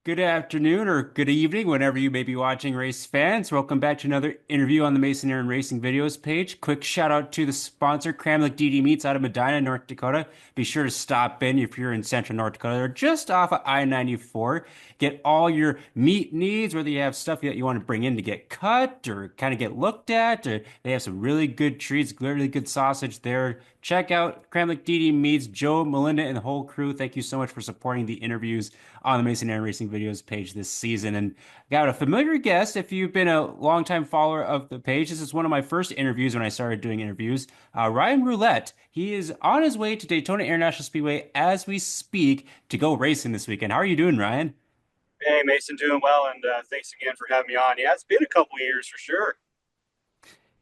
Good afternoon or good evening, whenever you may be watching, race fans. Welcome back to another interview on the Mason Aaron Racing Videos page. Quick shout out to the sponsor, Cramlick DD Meats out of Medina, North Dakota. Be sure to stop in if you're in central North Dakota. They're just off of I-94. Get all your meat needs, whether you have stuff that you want to bring in to get cut or kind of get looked at. Or they have some really good treats, really good sausage there. Check out Cramlick DD Meats, Joe, Melinda, and the whole crew. Thank you so much for supporting the interviews on the Mason Aaron Racing Videos page this season. And got a familiar guest. If you've been a longtime follower of the page, this is one of my first interviews when I started doing interviews. Ryan Roulette. He is on his way to Daytona International Speedway as we speak to go racing this weekend. How are you doing, Ryan? Hey, Mason, doing well, and thanks again for having me on. Yeah, it's been a couple years for sure.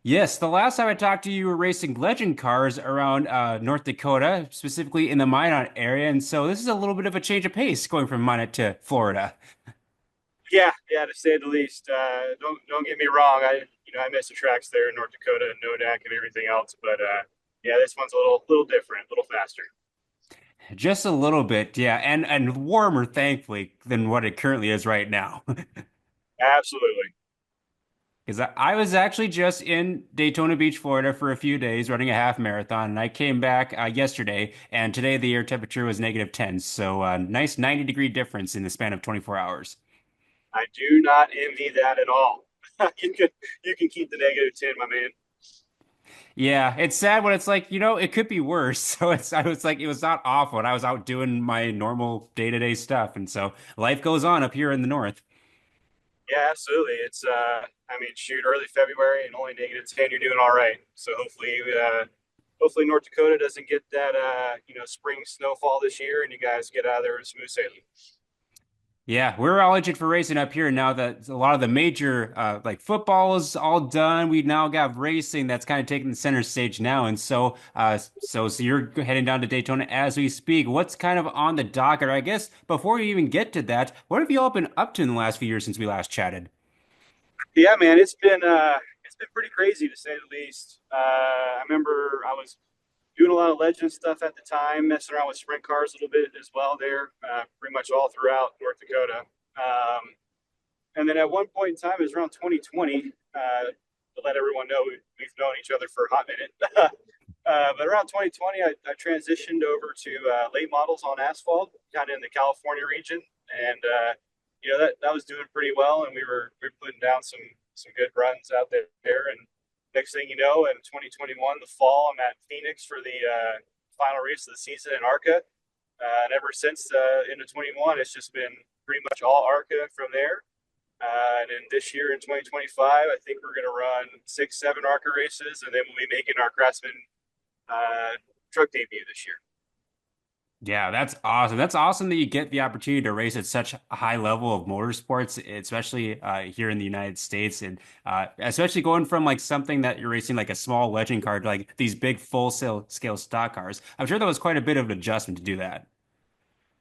Yes, the last time I talked to you, you were racing legend cars around North Dakota, specifically in the Minot area. And so this is a little bit of a change of pace going from Minot to Florida. Yeah, to say the least. Don't get me wrong. I miss the tracks there in North Dakota and Nodak and everything else, but yeah, this one's a little different, a little faster. Just a little bit, yeah, and warmer, thankfully, than what it currently is right now. Absolutely. Because I was actually just in Daytona Beach, Florida for a few days running a half marathon, and I came back yesterday, and today the air temperature was -10, so nice 90-degree difference in the span of 24 hours. I do not envy that at all. You can you can keep the -10, my man. Yeah, it's sad when it's like, it could be worse. So I was like, it was not awful, and I was out doing my normal day-to-day stuff, and so life goes on up here in the north. Yeah, absolutely. It's I mean, shoot, early February and only -10, you're doing all right. So hopefully North Dakota doesn't get that spring snowfall this year, and you guys get out of there with smooth sailing. Yeah, we're all itching for racing up here now that a lot of the major like football is all done. We now got racing that's kind of taking the center stage now. And so you're heading down to Daytona as we speak. What's kind of on the docket? Or I guess before you even get to that, what have you all been up to in the last few years since we last chatted? Yeah, man, it's been pretty crazy to say the least. I remember I was doing a lot of legend stuff at the time, messing around with sprint cars a little bit as well there, pretty much all throughout North Dakota. And then at one point in time, it was around 2020. To let everyone know, we've known each other for a hot minute. But around 2020, I transitioned over to late models on asphalt, kind of in the California region, and that was doing pretty well, and we were putting down some good runs out there. And next thing you know, in 2021, the fall, I'm at Phoenix for the final race of the season in ARCA. And ever since into 21, it's just been pretty much all ARCA from there. And then this year in 2025, I think we're going to run 6, 7 ARCA races, and then we'll be making our Craftsman truck debut this year. Yeah, that's awesome. That's awesome that you get the opportunity to race at such a high level of motorsports, especially here in the United States, and especially going from like something that you're racing like a small legend car to like these big scale stock cars. I'm sure that was quite a bit of an adjustment to do that.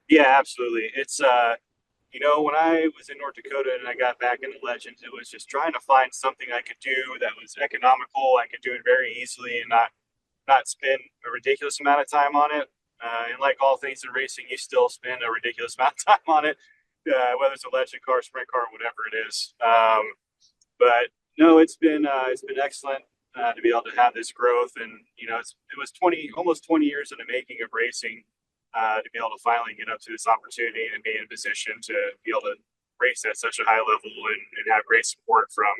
Yeah, absolutely. It's when I was in North Dakota and I got back into Legends, it was just trying to find something I could do that was economical. I could do it very easily and not spend a ridiculous amount of time on it. And like all things in racing, you still spend a ridiculous amount of time on it, whether it's a legend car, sprint car, whatever it is. But no, it's been excellent to be able to have this growth, and it was almost 20 years in the making of racing to be able to finally get up to this opportunity and be in a position to be able to race at such a high level and have great support from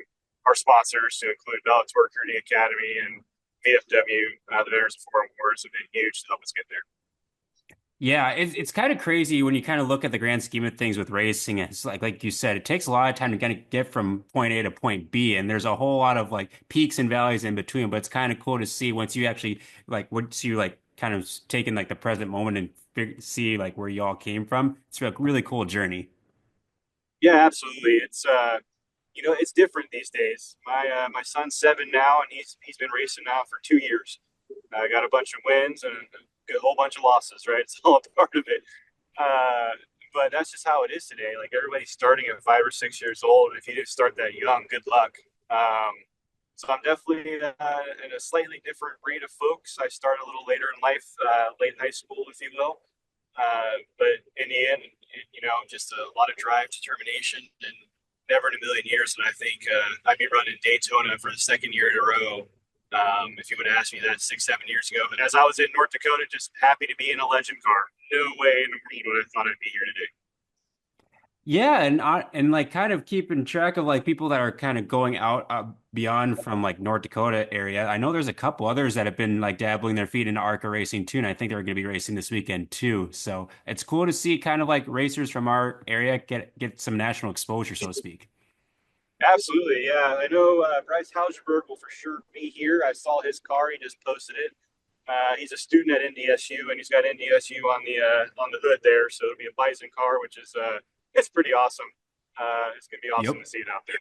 our sponsors to include Bellator, Kearney Academy, and VFW. The Veterans of Foreign Wars have been huge to help us get there. Yeah, it's kind of crazy when you kind of look at the grand scheme of things with racing. It's like you said, it takes a lot of time to kind of get from point A to point B, and there's a whole lot of like peaks and valleys in between. But it's kind of cool to see once you like kind of taking like the present moment and see like where you all came from. It's a really cool journey. Yeah, absolutely. It's different these days. My son's 7 now, and he's been racing now for 2 years. I got a bunch of wins and a whole bunch of losses. Right, it's all a part of it. But that's just how it is today. Like everybody's starting at 5 or 6 years old. If you didn't start that young, good luck. So I'm definitely in a slightly different breed of folks. I started a little later in life, late high school, if you will. But in the end, just a lot of drive, determination, and never in a million years that I think I'd be running Daytona for the second year in a row. If you would have asked me that 6, 7 years ago, but as I was in North Dakota, just happy to be in a legend car. No way in the world would I thought I'd be here today. Yeah, and like kind of keeping track of like people that are kind of going out beyond from like North Dakota area. I know there's a couple others that have been like dabbling their feet into ARCA racing too, and I think they're going to be racing this weekend too. So it's cool to see kind of like racers from our area get some national exposure, so to speak. Absolutely, yeah. I know Bryce Hausberg will for sure be here. I saw his car; he just posted it. He's a student at NDSU, and he's got NDSU on the hood there, so it'll be a Bison car, which is it's pretty awesome. It's gonna be awesome Yep. to see it out there.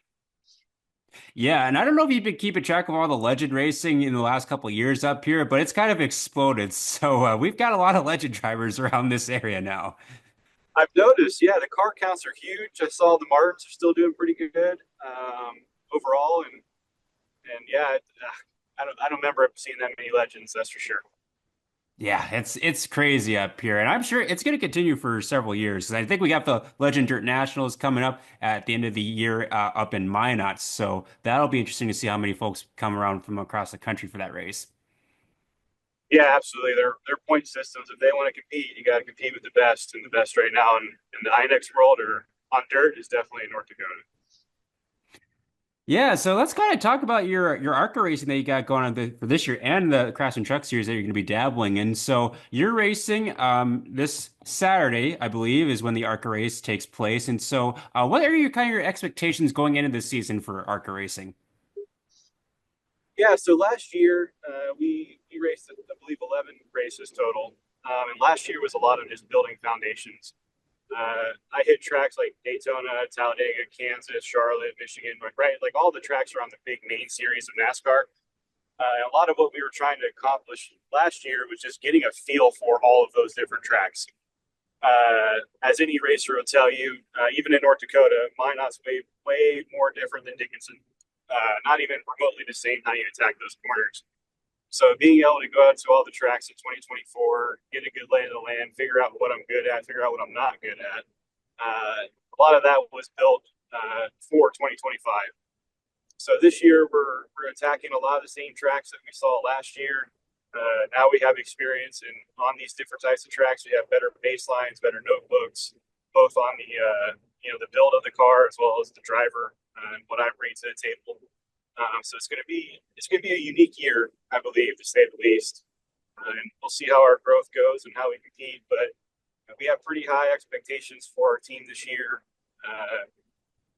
Yeah, and I don't know if you've been keeping track of all the legend racing in the last couple of years up here, but it's kind of exploded. So we've got a lot of legend drivers around this area now. I've noticed, yeah, the car counts are huge. I saw the Martins are still doing pretty good overall, and yeah, I don't remember seeing that many legends. That's for sure. Yeah, it's crazy up here, and I'm sure it's going to continue for several years. And I think we got the Legend Dirt Nationals coming up at the end of the year up in Minot, so that'll be interesting to see how many folks come around from across the country for that race. Yeah, absolutely. They're point systems. If they want to compete, you got to compete with the best, and the best right now in the INX world or on dirt is definitely North Dakota. Yeah, so let's kind of talk about your ARCA racing that you got going on for this year and the Craftsman Truck Series that you're going to be dabbling in. So you're racing this Saturday, I believe, is when the ARCA race takes place. And so, what are your kind of your expectations going into this season for ARCA racing? Yeah, so last year we raced, I believe, 11 races total, and last year was a lot of just building foundations. I hit tracks like Daytona, Talladega, Kansas, Charlotte, Michigan, like all the tracks around the big main series of NASCAR. A lot of what we were trying to accomplish last year was just getting a feel for all of those different tracks. As any racer will tell you, even in North Dakota, Minot's way more different than Dickinson. Not even remotely the same how you attack those corners. So being able to go out to all the tracks in 2024, get a good lay of the land, figure out what I'm good at, figure out what I'm not good at. A lot of that was built for 2025. So this year we're attacking a lot of the same tracks that we saw last year. Now we have experience in on these different types of tracks. We have better baselines, better notebooks, both on the build of the car as well as the driver and what I bring to the table. So it's gonna be a unique year, I believe, to say the least. And we'll see how our growth goes and how we compete. But we have pretty high expectations for our team this year.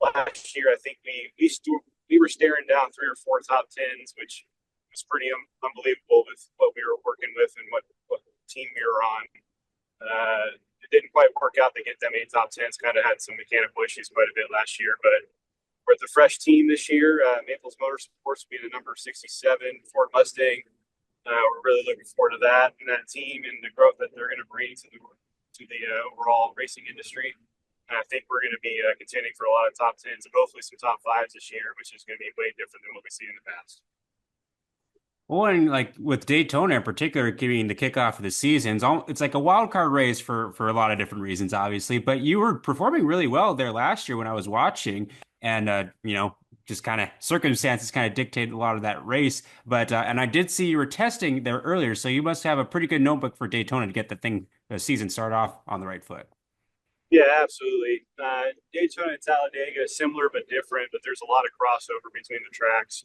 Last year, I think we were staring down 3 or 4 top tens, which was pretty unbelievable with what we were working with and what team we were on. It didn't quite work out to get them 8 top tens. Kind of had some mechanical issues quite a bit last year, but we're the fresh team this year. Maples Motorsports will be the number 67 Ford Mustang. We're really looking forward to that and that team and the growth that they're going to bring to the overall racing industry. And I think we're going to be contending for a lot of top tens and hopefully some top fives this year, which is going to be way different than what we've seen in the past. Well, and like with Daytona in particular, giving the kickoff of the season, it's like a wild card race for a lot of different reasons, obviously. But you were performing really well there last year when I was watching, and just kind of circumstances kind of dictated a lot of that race. But and I did see you were testing there earlier, so you must have a pretty good notebook for Daytona to get the season started off on the right foot. Yeah, absolutely. Daytona and Talladega is similar but different, but there's a lot of crossover between the tracks.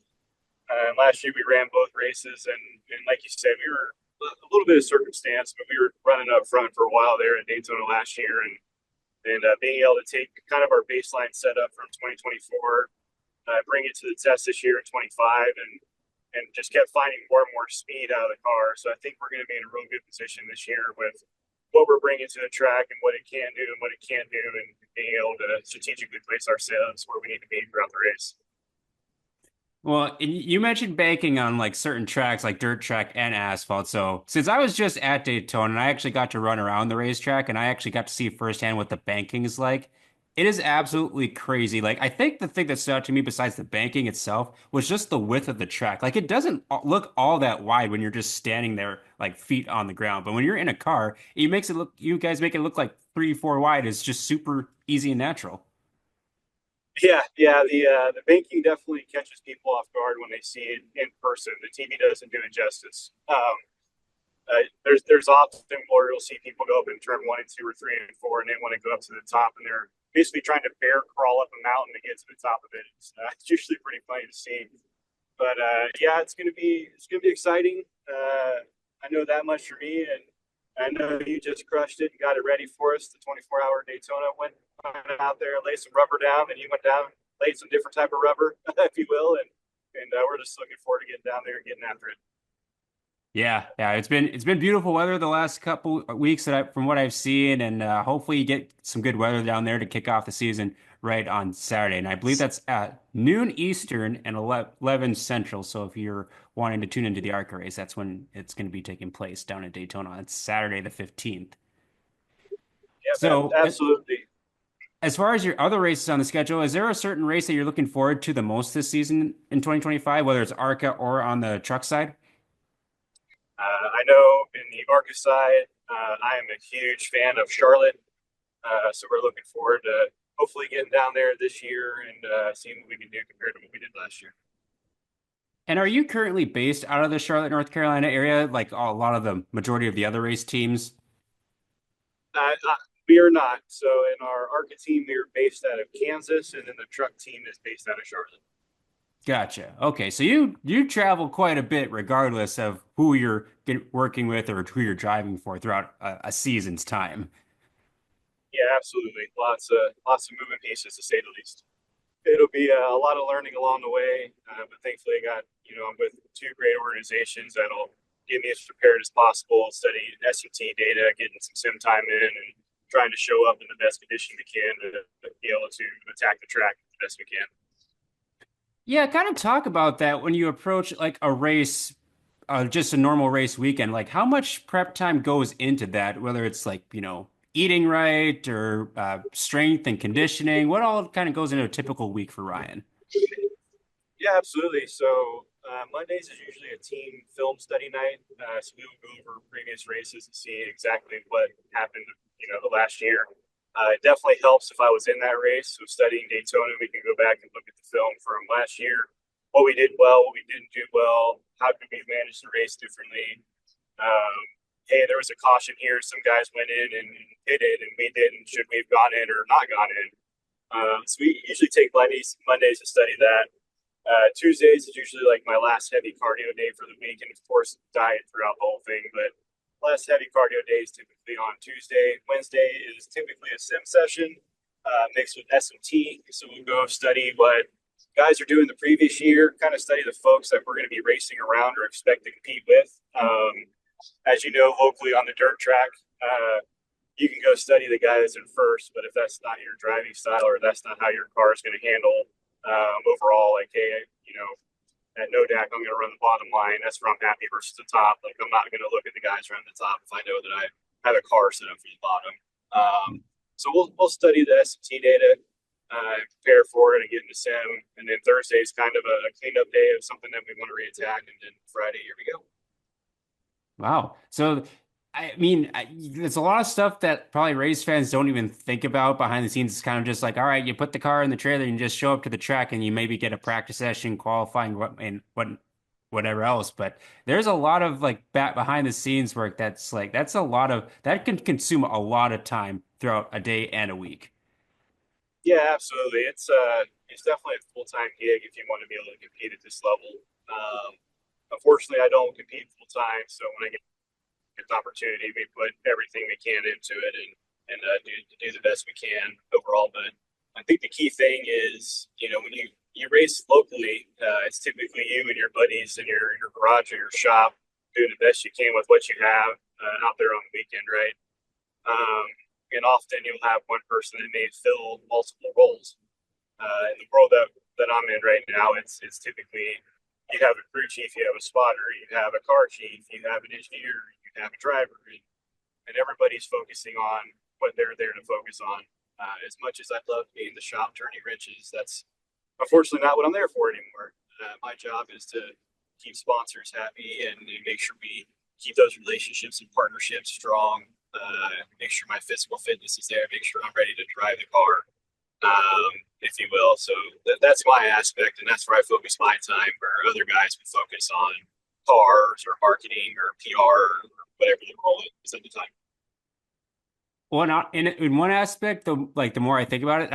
Last year we ran both races, and like you said, we were a little bit of circumstance, but we were running up front for a while there at Daytona last year, and being able to take kind of our baseline setup from 2024, bring it to the test this year in 25, and just kept finding more and more speed out of the car. So I think we're going to be in a real good position this year with what we're bringing to the track and what it can do and what it can't do, and being able to strategically place ourselves where we need to be throughout the race. Well, and you mentioned banking on like certain tracks, like dirt track and asphalt. So since I was just at Daytona and I actually got to run around the racetrack and I actually got to see firsthand what the banking is like, it is absolutely crazy. Like I think the thing that stood out to me besides the banking itself was just the width of the track. Like it doesn't look all that wide when you're just standing there like feet on the ground. But when you're in a car, you guys make it look like three, four wide is just super easy and natural. Yeah. The banking definitely catches people off guard when they see it in person. The TV doesn't do it justice. There's often where you'll see people go up in turn one and two or three and four, and they want to go up to the top, and they're basically trying to bear crawl up a mountain to get to the top of it. It's usually pretty funny to see. But yeah, it's gonna be exciting. I know that much for me, and I know you just crushed it and got it ready for us. The 24-hour Daytona went out there, laid some rubber down, and you went down, laid some different type of rubber, if you will, and we're just looking forward to getting down there and getting after it. Yeah, it's been beautiful weather the last couple weeks from what I've seen, and hopefully you get some good weather down there to kick off the season right on Saturday. And I believe that's at noon Eastern and 11 Central. So if you're wanting to tune into the ARCA race, that's when it's going to be taking place down at Daytona. It's Saturday the 15th. Yeah, man, So absolutely. as far as your other races on the schedule, is there a certain race that you're looking forward to the most this season in 2025, whether it's ARCA or on the truck side? I know in the ARCA side, I am a huge fan of Charlotte, so we're looking forward to hopefully getting down there this year and seeing what we can do compared to what we did last year. And are you currently based out of the Charlotte, North Carolina area, like a lot of the majority of the other race teams? We are not. So in our ARCA team, we are based out of Kansas, and then the truck team is based out of Charlotte. Gotcha. Okay, so you travel quite a bit regardless of who you're working with or who you're driving for throughout a season's time. Yeah, absolutely. Lots of moving pieces to say the least. It'll be a lot of learning along the way, but thankfully, I'm with two great organizations that'll get me as prepared as possible, studying SMT data, getting some sim time in, and trying to show up in the best condition we can to be able to attack the track the best we can. Yeah, kind of talk about that when you approach like a race, just a normal race weekend. Like how much prep time goes into that, whether it's like, eating right or strength and conditioning, what all kind of goes into a typical week for Ryan? Yeah, absolutely. So Mondays is usually a team film study night. So we will go over previous races and see exactly what happened, the last year. It definitely helps if I was in that race. So studying Daytona, we can go back and look at the film from last year, what we did well, what we didn't do well, how could we manage the race differently. Um, hey, there was a caution here. Some guys went in and hit it, and we didn't. Should we have gone in or not gone in? So we usually take Mondays to study that. Tuesdays is usually like my last heavy cardio day for the week, and of course, diet throughout the whole thing. But last heavy cardio day is typically on Tuesday. Wednesday is typically a sim session mixed with SMT. So we'll go study what guys are doing the previous year, kind of study the folks that we're going to be racing around or expect to compete with. As you know, locally on the dirt track, you can go study the guy that's in first, but if that's not your driving style or that's not how your car is going to handle overall, like, hey, at no DAC, I'm going to run the bottom line. That's where I'm happy versus the top. Like, I'm not going to look at the guys running the top if I know that I have a car set up for the bottom. So we'll study the SMT data, prepare for it, and get into sim. And then Thursday is kind of a cleanup day of something that we want to re-attack. And then Friday, here we go. Wow. So, I mean, there's a lot of stuff that probably race fans don't even think about behind the scenes. It's kind of just like, all right, you put the car in the trailer and you just show up to the track and you maybe get a practice session, qualifying, whatever else. But there's a lot of like back behind the scenes work that's a lot of that can consume a lot of time throughout a day and a week. Yeah, absolutely. It's definitely a full-time gig if you want to be able to compete at this level. Unfortunately, I don't compete full-time, so when I get an opportunity, we put everything we can into it and do the best we can overall. But I think the key thing is, when you race locally, it's typically you and your buddies in your garage or your shop doing the best you can with what you have out there on the weekend, right? And often you'll have one person that may fill multiple roles. In the world that I'm in right now, it's typically you have a crew chief, you have a spotter, you have a car chief, you have an engineer, you have a driver, and everybody's focusing on what they're there to focus on. As much as I'd love to be in the shop turning wrenches, that's unfortunately not what I'm there for anymore. My job is to keep sponsors happy and make sure we keep those relationships and partnerships strong make sure my physical fitness is there, make sure I'm ready to drive the car, if you will. So that's my aspect, and that's where I focus my time. Where other guys would focus on cars or marketing or PR or whatever the role is at the time. Well, not in one aspect, the more I think about it,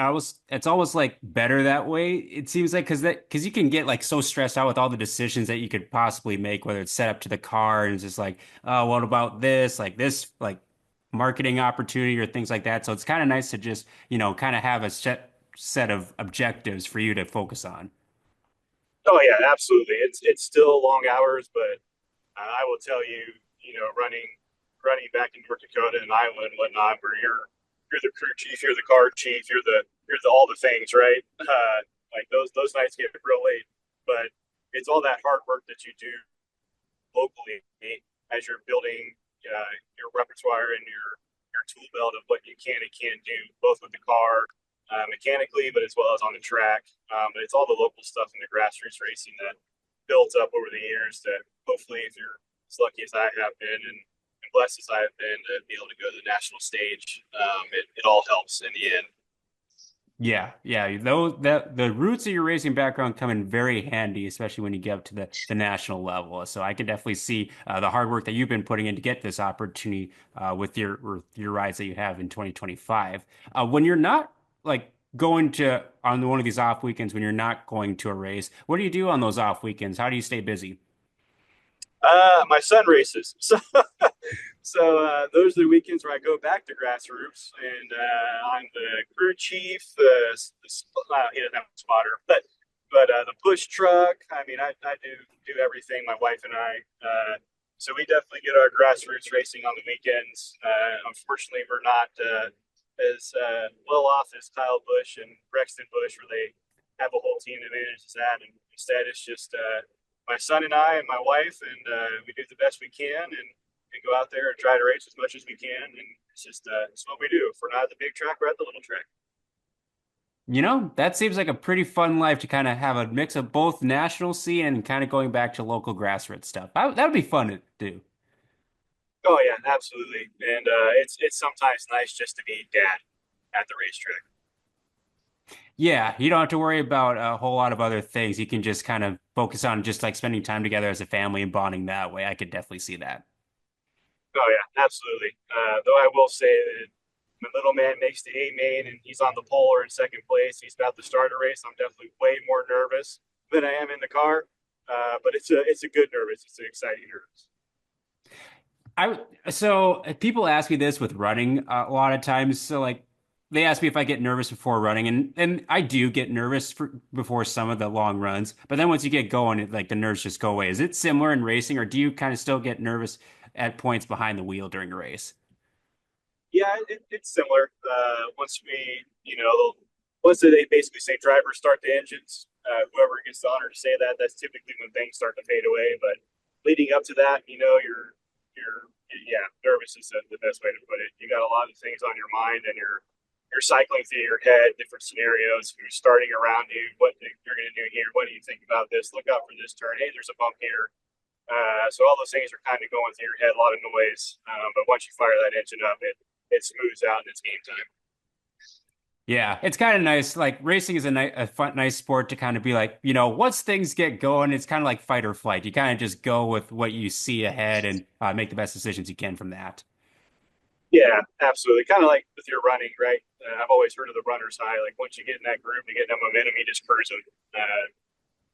it's almost like better that way. It seems like because you can get like so stressed out with all the decisions that you could possibly make, whether it's set up to the car and it's just like, oh, what about this, like marketing opportunity or things like that. So it's kind of nice to just, kind of have a set of objectives for you to focus on. Oh yeah, absolutely. It's still long hours, but I will tell you, running back in North Dakota and Iowa and whatnot, where you're the crew chief, you're the car chief, you're the all the things, right? Like those nights get real late, but it's all that hard work that you do locally as you're building your repertoire and your tool belt of what you can and can't do, both with the car, mechanically, but as well as on the track. But it's all the local stuff in the grassroots racing that builds up over the years that hopefully, if you're as lucky as I have been and blessed as I have been to be able to go to the national stage, it all helps in the end. Yeah, yeah. The roots of your racing background come in very handy, especially when you get up to the national level. So I can definitely see the hard work that you've been putting in to get this opportunity with your rides that you have in 2025. When you're not like going to on one of these off weekends, when you're not going to a race, what do you do on those off weekends? How do you stay busy? My son races, those are the weekends where I go back to grassroots, and I'm the crew chief. He doesn't have a spotter, but the push truck. I mean, I do everything. My wife and I. So we definitely get our grassroots racing on the weekends. Unfortunately, we're not as well off as Kyle Busch and Brexton Busch, where they have a whole team to manage that, and instead it's just my son and I and my wife, and we do the best we can, and go out there and try to race as much as we can. And it's what we do. If we're not at the big track, we're at the little track. That seems like a pretty fun life to kind of have a mix of both national scene and kind of going back to local grassroots stuff. That would be fun to do. Oh yeah, absolutely. And it's sometimes nice just to be dad at the racetrack. Yeah, you don't have to worry about a whole lot of other things. You can just kind of focus on just like spending time together as a family and bonding that way. I could definitely see that. Oh yeah, absolutely. Though I will say that my little man makes the A main and he's on the pole or in second place. He's about to start a race. I'm definitely way more nervous than I am in the car. But it's a good nervous. It's an exciting nervous. So people ask me this with running a lot of times. So like they ask me if I get nervous before running, and I do get nervous before some of the long runs. But then once you get going, like the nerves just go away. Is it similar in racing, or do you kind of still get nervous at points behind the wheel during a race? Yeah, it's similar. Once they basically say drivers start the engines, whoever gets the honor to say that, that's typically when things start to fade away. But leading up to that, you're yeah, nervous is the best way to put it. You got a lot of things on your mind, and you're cycling through your head, different scenarios. Who's starting around you? What you're going to do here? What do you think about this? Look out for this turn. Hey, there's a bump here. So all those things are kind of going through your head, a lot of noise. But once you fire that engine up, it smooths out and it's game time. Yeah, it's kind of nice. Like racing is a fun, nice sport to kind of be like, once things get going, it's kind of like fight or flight. You kind of just go with what you see ahead and make the best decisions you can from that. Yeah, absolutely. Kind of like with your running, right? I've always heard of the runner's high. Like once you get in that groove, you get that momentum, you just cruise them.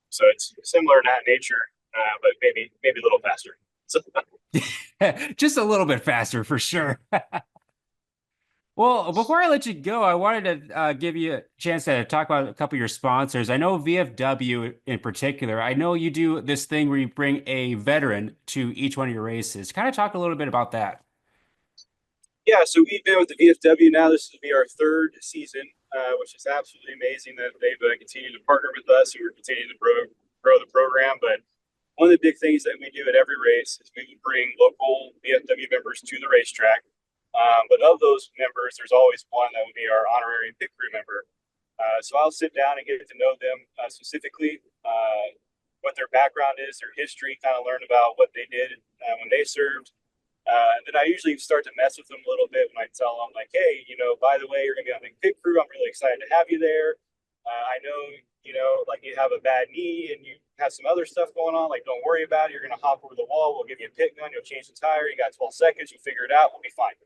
So it's similar in that nature, but maybe a little faster. So, Just a little bit faster for sure. Well, before I let you go, I wanted to give you a chance to talk about a couple of your sponsors. I know VFW in particular. I know you do this thing where you bring a veteran to each one of your races. Kind of talk a little bit about that. yeah, so we've been with the VFW now. This will be our third season, which is absolutely amazing that they've continued to partner with us and we're continuing to grow the program. But one of the big things that we do at every race is we bring local VFW members to the racetrack. But of those members, there's always one that would be our honorary pit crew member. So I'll sit down and get to know them specifically, what their background is, their history, kind of learn about what they did when they served, And then I usually start to mess with them a little bit when I tell them, like, hey, by the way, you're going to be on the pit crew. I'm really excited to have you there. I know, like you have a bad knee and you have some other stuff going on. Like, don't worry about it. You're going to hop over the wall. We'll give you a pit gun. You'll change the tire. You got 12 seconds. You figure it out. We'll be fine.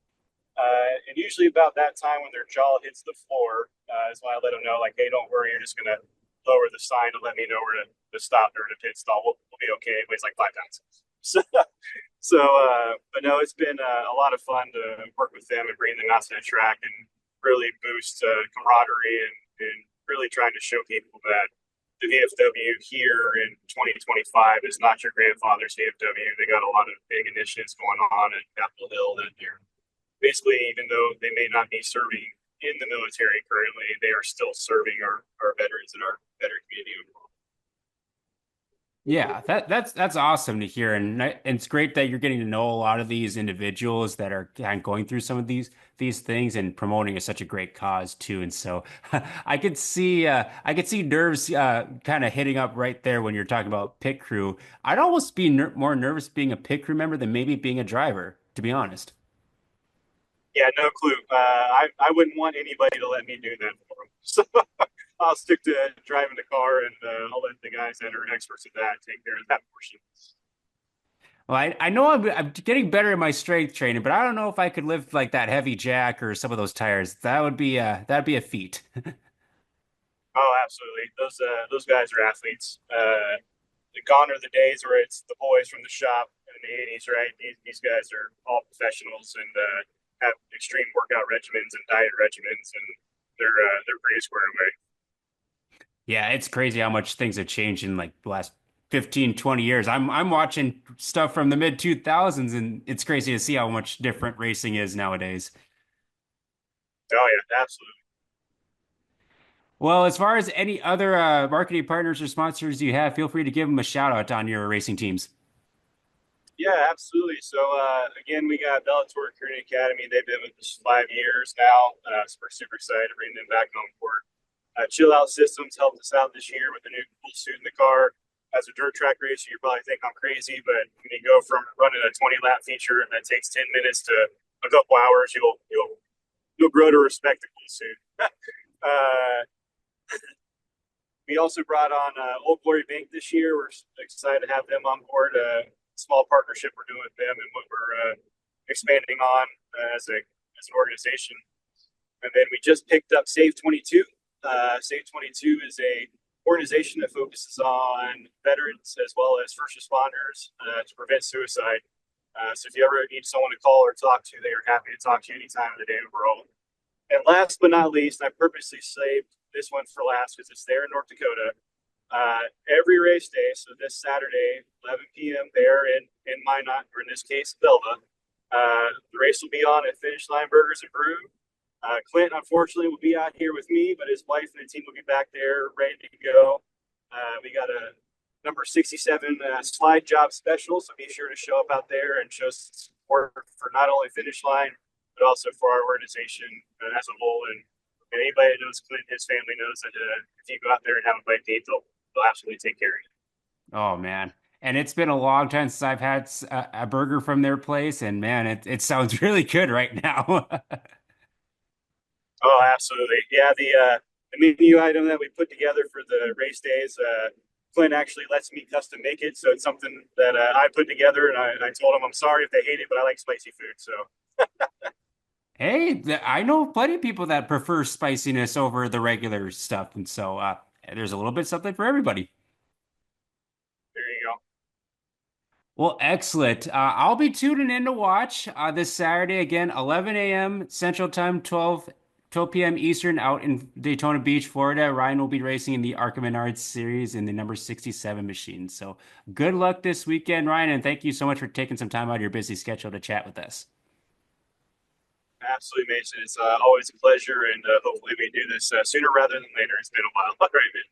And usually about that time when their jaw hits the floor is when I let them know, like, hey, don't worry. You're just going to lower the sign to let me know where to stop during a pit stall. We'll be okay. It weighs like 5 pounds. But no, it's been a lot of fun to work with them and bring them out to the track and really boost camaraderie and really trying to show people that the VFW here in 2025 is not your grandfather's VFW. They got a lot of big initiatives going on at Capitol Hill that they're basically, even though they may not be serving in the military currently, they are still serving our veterans and our veteran community overall. Yeah, that's awesome to hear, and it's great that you're getting to know a lot of these individuals that are kind of going through some of these things and promoting such a great cause too. And so I could see nerves kind of hitting up right there when you're talking about pit crew. I'd almost be more nervous being a pit crew member than maybe being a driver, to be honest. Yeah, no clue. I wouldn't want anybody to let me do that for them. So I'll stick to driving the car, and I'll let the guys that are experts at that take care of that portion. Well, I know I'm getting better at my strength training, but I don't know if I could lift like that heavy jack or some of those tires. That'd be a feat. Oh, absolutely. Those guys are athletes. Gone are the days where it's the boys from the shop in the '80s, right? These guys are all professionals and have extreme workout regimens and diet regimens, and they're pretty squared away. Yeah, it's crazy how much things have changed in like the last 15, 20 years. I'm watching stuff from the mid 2000s and it's crazy to see how much different racing is nowadays. Oh yeah, absolutely. Well, as far as any other marketing partners or sponsors you have, feel free to give them a shout out on your racing teams. Yeah, absolutely. So again, we got Bellator Recruiting Academy. They've been with us 5 years now. So we're super excited to bring them back on board. Chill Out Systems helped us out this year with a new cool suit in the car. As a dirt track racer, you probably think I'm crazy, but when you go from running a 20 lap feature and that takes 10 minutes to a couple hours, you'll grow to respect the cool suit. uh, we also brought on Old Glory Bank this year. We're excited to have them on board. Small partnership we're doing with them and what we're expanding on as an organization. And then we just picked up Save 22. Save 22 is a organization that focuses on veterans as well as first responders to prevent suicide. So if you ever need someone to call or talk to, they are happy to talk to you any time of the day overall. And last but not least, I purposely saved this one for last because it's there in North Dakota. Every race day, so this Saturday, 11 p.m. there in Minot, or in this case, Belva. The race will be on at Finish Line Burgers and Brew. Clint, unfortunately, will be out here with me, but his wife and the team will be back there ready to go. We got a number 67 slide job special, so be sure to show up out there and show support for not only Finish Line, but also for our organization as a whole. And anybody that knows Clint, his family knows that if you go out there and have a bite to eat, they'll absolutely take care of you. Oh man. And it's been a long time since I've had a burger from their place, and man, it sounds really good right now. Oh, absolutely. Yeah, the menu item that we put together for the race days, Clint actually lets me custom make it. So it's something that I put together, and I told him I'm sorry if they hate it, but I like spicy food. So Hey, I know plenty of people that prefer spiciness over the regular stuff, and so there's a little bit something for everybody. there you go. Well, excellent. I'll be tuning in to watch this Saturday again, 11 a.m. Central Time, 12 p.m. Eastern, out in Daytona Beach, Florida. Ryan will be racing in the ARCA Menards series in the number 67 machine. So good luck this weekend, Ryan, and thank you so much for taking some time out of your busy schedule to chat with us. Absolutely, Mason. It's always a pleasure, and hopefully we do this sooner rather than later. It's been a while. All right, man.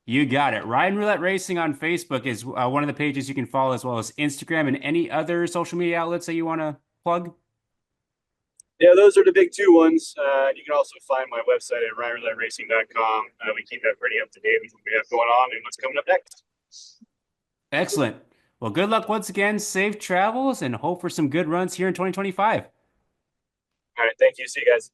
You got it. Ryan Roulette Racing on Facebook is one of the pages you can follow, as well as Instagram and any other social media outlets that you want to plug. Yeah, those are the big two ones. You can also find my website at ryanrouletteracing.com. We keep that pretty up to date with what we have going on and what's coming up next. Excellent. Well, good luck once again, safe travels, and hope for some good runs here in 2025. All right, thank you. See you guys.